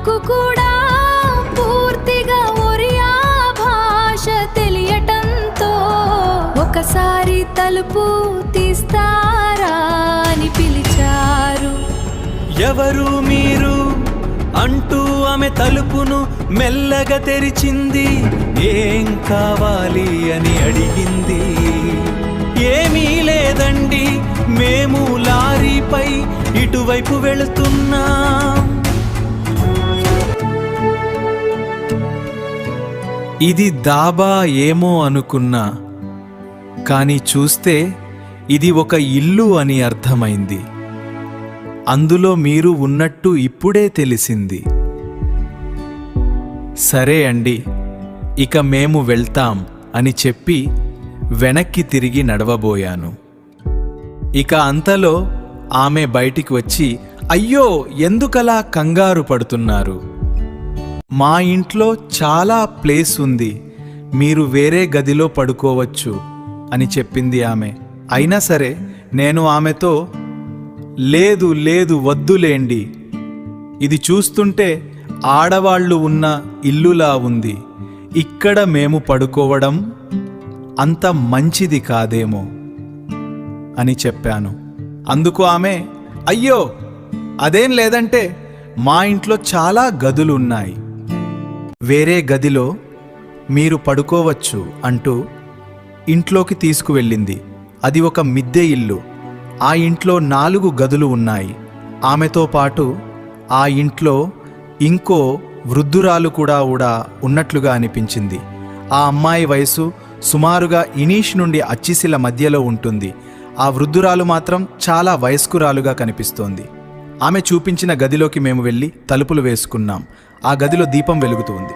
నాకు కూడా పూర్తిగా ఒరియా భాష తెలియటంతో ఒకసారి తలుపు తీస్తారా అని పిలిచారు. ఎవరు మీరు అంటూ ఆమె తలుపును మెల్లగా తెరిచింది. ఏం కావాలి అని అడిగింది. ఏమీ లేదండి, మేము లారీపై ఇటువైపు వెళుతున్నాం. ఇది దాబా ఏమో అనుకున్నా, కానీ చూస్తే ఇది ఒక ఇల్లు అని అర్థమైంది. అందులో మీరు ఉన్నట్టు ఇప్పుడే తెలిసింది. సరే అండి, ఇక మేము వెళ్తాం అని చెప్పి వెనక్కి తిరిగి నడవబోయాను. ఇక అంతలో ఆమె బయటికి వచ్చి, అయ్యో ఎందుకలా కంగారు పడుతున్నారు? మా ఇంట్లో చాలా ప్లేస్ ఉంది, మీరు వేరే గదిలో పడుకోవచ్చు అని చెప్పింది ఆమె. అయినా సరే నేను ఆమెతో, లేదు లేదు వద్దులేండి, ఇది చూస్తుంటే ఆడవాళ్ళు ఉన్న ఇల్లులా ఉంది, ఇక్కడ మేము పడుకోవడం అంత మంచిది కాదేమో అని చెప్పాను. అందుకు ఆమె, అయ్యో అదేం లేదంటే మా ఇంట్లో చాలా గదులు ఉన్నాయి, వేరే గదిలో మీరు పడుకోవచ్చు అంటూ ఇంట్లోకి తీసుకువెళ్ళింది. అది ఒక మిద్దె ఇల్లు. ఆ ఇంట్లో 4 గదులు ఉన్నాయి. ఆమెతో పాటు ఆ ఇంట్లో ఇంకో వృద్ధురాలు కూడా ఉన్నట్లుగా అనిపించింది. ఆ అమ్మాయి వయసు సుమారుగా ఇనీష్ నుండి అచ్చిసిల మధ్యలో ఉంటుంది. ఆ వృద్ధురాలు మాత్రం చాలా వయస్కురాలుగా కనిపిస్తోంది. ఆమె చూపించిన గదిలోకి మేము వెళ్ళి తలుపులు వేసుకున్నాం. ఆ గదిలో దీపం వెలుగుతూ ఉంది.